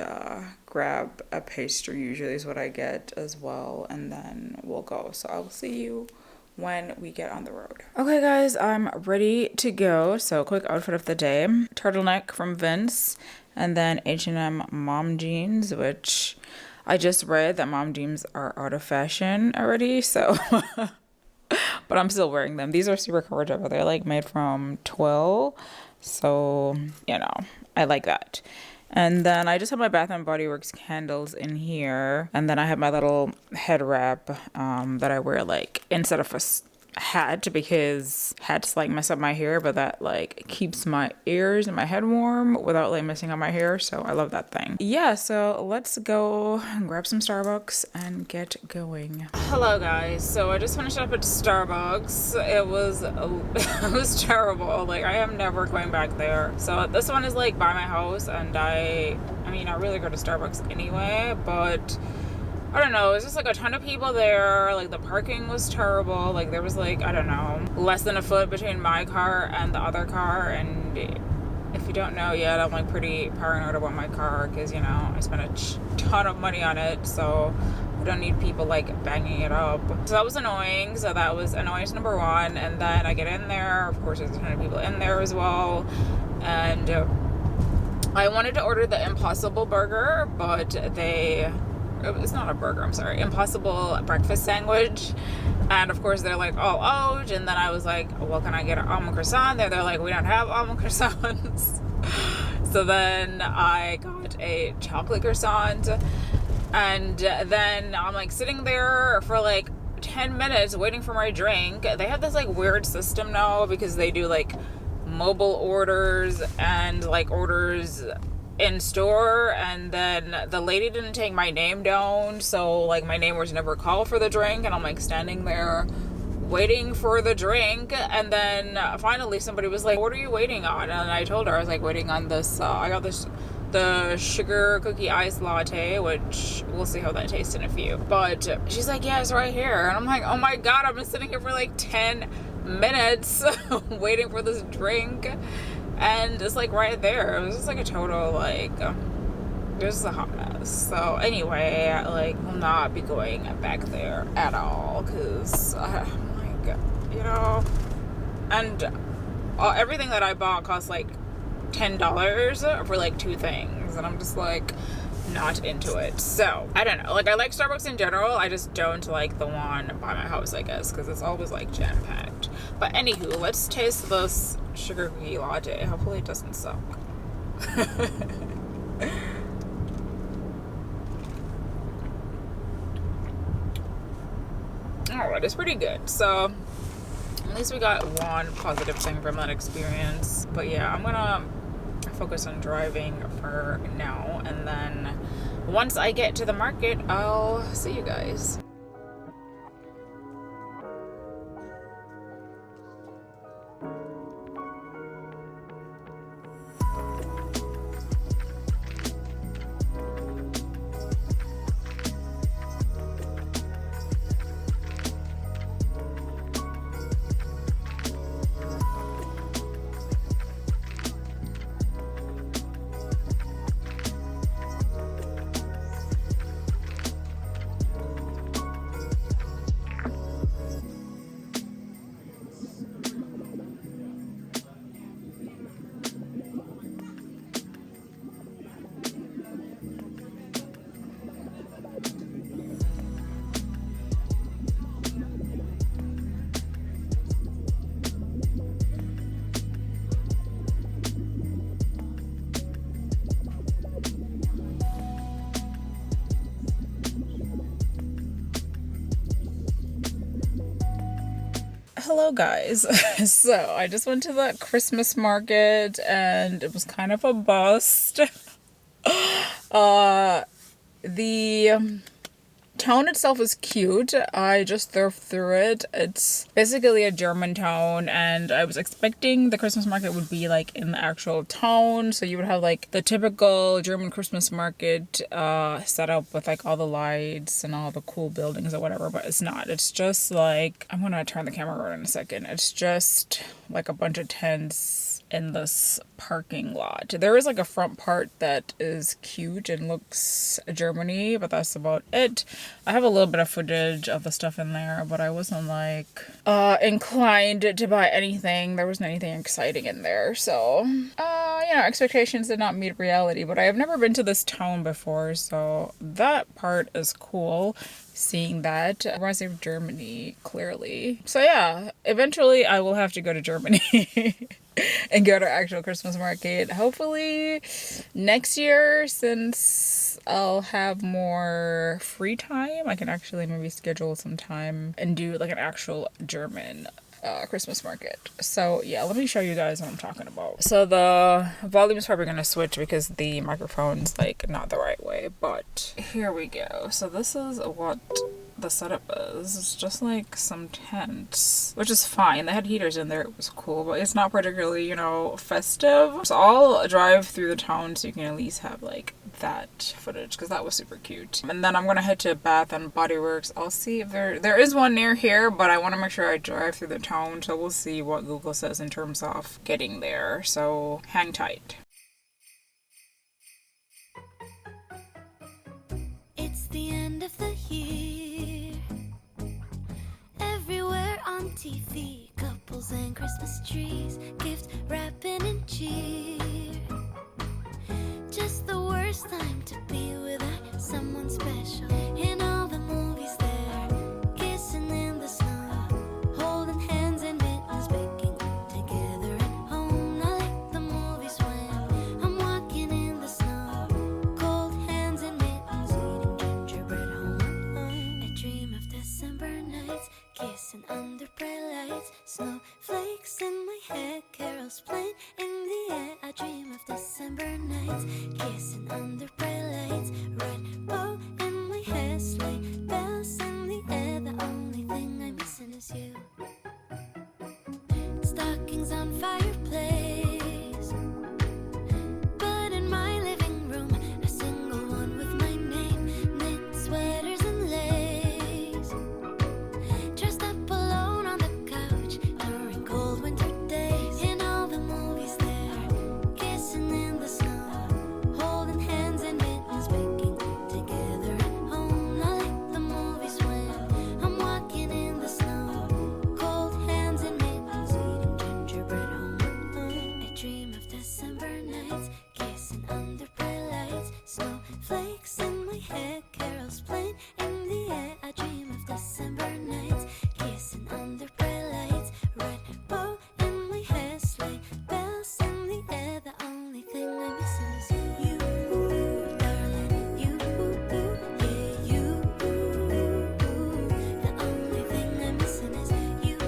grab a pastry, usually is what I get as well, and then we'll go. So I'll see you when we get on the road. Okay guys, I'm ready to go. So quick outfit of the day. Turtleneck from Vince, and then H&M mom jeans, which I just read that mom jeans are out of fashion already, so but I'm still wearing them. These are super comfortable. They're like made from twill, so you know, I like that. And then I just have my Bath and Body Works candles in here, and then I have my little head wrap that I wear like instead of a hat, because hats like mess up my hair, but that like keeps my ears and my head warm without like messing up my hair, so I love that thing. Yeah, so let's go and grab some Starbucks and get going. Hello guys, so I just finished up at Starbucks. It was terrible. Like I am never going back there. So this one is like by my house, and I mean I really go to Starbucks anyway, but I don't know, it's just like a ton of people there. Like the parking was terrible. Like there was like, I don't know, less than a foot between my car and the other car. And if you don't know yet, I'm like pretty paranoid about my car because, you know, I spent a ton of money on it. So I don't need people like banging it up. So that was annoying. So that was annoyance number one. And then I get in there. Of course, there's a ton of people in there as well. And I wanted to order the Impossible Burger, but it's not a burger, I'm sorry, Impossible breakfast sandwich, and of course they're like all out. And then I was like, well, can I get an almond croissant? They're like, we don't have almond croissants. So then I got a chocolate croissant, and then I'm like sitting there for like 10 minutes waiting for my drink. They have this like weird system now because they do like mobile orders and like orders in store, and then the lady didn't take my name down, so like my name was never called for the drink, and I'm like standing there waiting for the drink. And then finally somebody was like, what are you waiting on? And I told her I was like waiting on this I got the sugar cookie ice latte, which we'll see how that tastes in a few, but she's like, yeah, it's right here. And I'm like, oh my god, I've been sitting here for like 10 minutes waiting for this drink, and it's like right there. It was just like a total like it was a hot mess. So anyway, like will not be going back there at all, because like, you know, and everything that I bought cost like $10 for like 2 things, and I'm just like not into it. So I don't know, like I like Starbucks in general, I just don't like the one by my house, I guess, because it's always like jam-packed. But anywho, let's taste this sugar cookie latte. Hopefully it doesn't suck. Alright, it's pretty good. So at least we got one positive thing from that experience. But yeah, I'm gonna focus on driving for now, and then once I get to the market, I'll see you guys. hello guys. So I just went to the Christmas market and it was kind of a bust. The town itself is cute. I just drove through it. It's basically a German town, and I was expecting the Christmas market would be like in the actual town, so you would have like the typical German Christmas market set up with like all the lights and all the cool buildings or whatever, but it's not. It's just like, I'm gonna turn the camera around in a second. It's just like a bunch of tents in this parking lot. There is like a front part that is cute and looks Germany, but that's about it. I have a little bit of footage of the stuff in there, but I wasn't like inclined to buy anything. There wasn't anything exciting in there, so you know, expectations did not meet reality. But I have never been to this town before, so that part is cool. Seeing that reminds me of Germany, clearly. So yeah, eventually I will have to go to Germany and go to actual Christmas market. Hopefully next year, since I'll have more free time, I can actually maybe schedule some time and do like an actual German Christmas market. So yeah, let me show you guys what I'm talking about. So the volume is probably gonna switch because the microphone's like not the right way, but here we go. So this is what the setup is. It's just like some tents, which is fine. They had heaters in there, it was cool, but it's not particularly, you know, festive. So I'll drive through the town so you can at least have like that footage, because that was super cute. And then I'm gonna head to Bath and Body Works. I'll see if there is one near here, but I want to make sure I drive through the town, so we'll see what Google says in terms of getting there. So hang tight. It's the end of the year. Everywhere on TV, couples and Christmas trees, gift wrapping and cheer. Just the worst time to be without someone special. In all the movies there, kissing in the snow, holding hands and mittens, baking together at home. Not like the movies when I'm walking in the snow, cold hands and mittens, eating gingerbread home alone. I dream of December nights, kissing under bright lights, snowflakes in my head, carols playing in the air. I dream of December nights, kissing under bright lights, red bow in my hair, sleigh bells in the air. The only thing I'm missing is you. Stockings on fireplace, but in my living room, a single one with my name, knit sweaters and lace. Dressed up alone on the couch during cold winter days. In all the movies there, kissing in the snow, holding hands and mittens, baking together at home. Not like the movies when I'm walking in the snow, cold hands and mittens, eating gingerbread home alone. I dream of December nights, kissing under bright lights, snowflakes in my hair, carols playing in the air. I dream of December nights, kissing under bright lights, red bow in my hair, sleigh bells in the air. The only thing I'm missing is you, darling, you, yeah, you. The only thing I'm missing is you,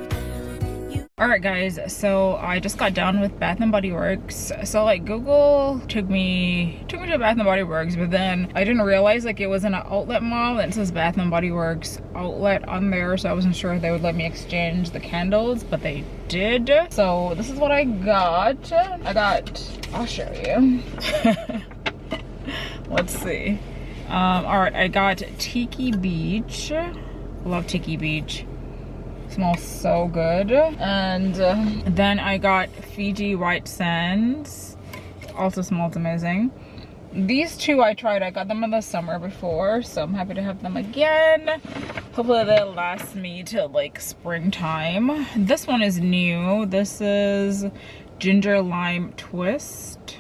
darling, you. Alright guys, so I just got done with Bath and Body Works. So like Google took me to Bath and Body Works, but then I didn't realize like it was in an outlet mall and it says Bath and Body Works outlet on there, so I wasn't sure if they would let me exchange the candles, but they did. So this is what I got. I'll show you. Let's see. Alright, I got Tiki Beach. Love Tiki Beach. Smells so good. And then I got Fiji White Sands. Also smells amazing. These two I tried. I got them in the summer before, so I'm happy to have them again. Hopefully they'll last me till like springtime. This one is new. This is Ginger Lime Twist.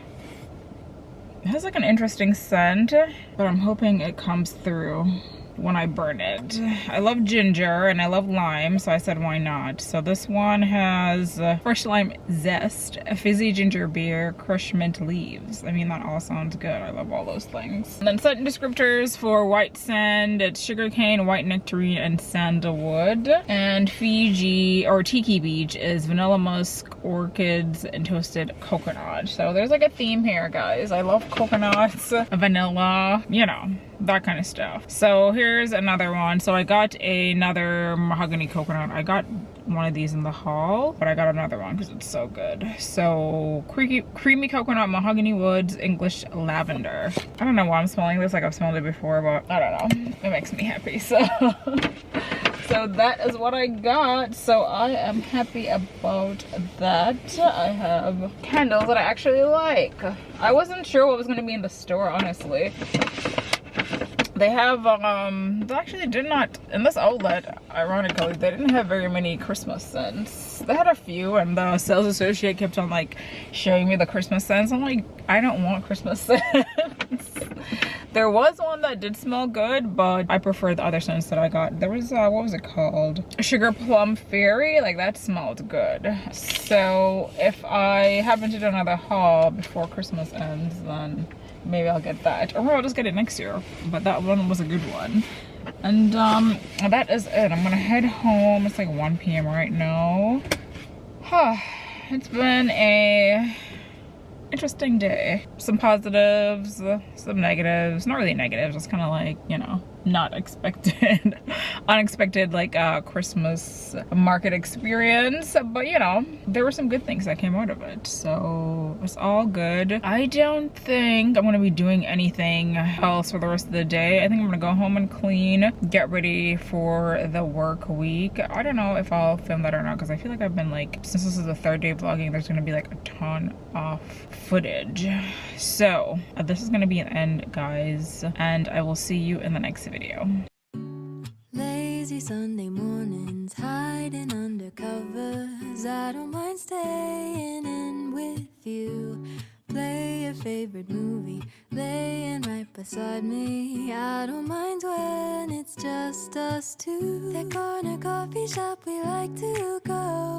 It has like an interesting scent, but I'm hoping it comes through. when I burn it. I love ginger and I love lime, so I said why not. So this one has fresh lime zest, fizzy ginger beer, crushed mint leaves. I mean, that all sounds good. I love all those things. And then scent descriptors for white sand, it's sugarcane, white nectarine, and sandalwood. And Fiji or Tiki Beach is vanilla musk, orchids, and toasted coconut. So there's like a theme here, guys. I love coconuts, vanilla, you know, that kind of stuff. So here's another one. So I got another mahogany coconut. I got one of these in the haul, but I got another one because it's so good. So creamy coconut, mahogany woods, English lavender. I don't know why I'm smelling this like I've smelled it before, but I don't know, it makes me happy. So so that is what I got. So I am happy about that. I have candles that I actually like. I wasn't sure what was going to be in the store, honestly. They have, they actually did not, in this outlet, ironically, they didn't have very many Christmas scents. They had a few, and the sales associate kept on, like, showing me the Christmas scents. I'm like, I don't want Christmas scents. There was one that did smell good, but I prefer the other scents that I got. There was, what was it called? Sugar Plum Fairy, like, that smelled good. So, if I happen to do another haul before Christmas ends, then maybe I'll get that, or I'll just get it next year. But that one was a good one. And that is it. I'm gonna head home. It's like 1 p.m. right now. It's been a interesting day. Some positives, some negatives. Not really negatives, it's kind of like, you know, not expected unexpected, like Christmas market experience, but you know, there were some good things that came out of it, so it's all good. I don't think I'm gonna be doing anything else for the rest of the day. I think I'm gonna go home and clean, get ready for the work week. I don't know if I'll film that or not, because I feel like I've been like, since this is the third day vlogging, there's gonna be like a ton of footage. So this is gonna be an end, guys, and I will see you in the next video. Lazy Sunday mornings, hiding under covers. I don't mind staying in with you. Play your favorite movie, laying right beside me. I don't mind when it's just us two. That corner coffee shop we like to go.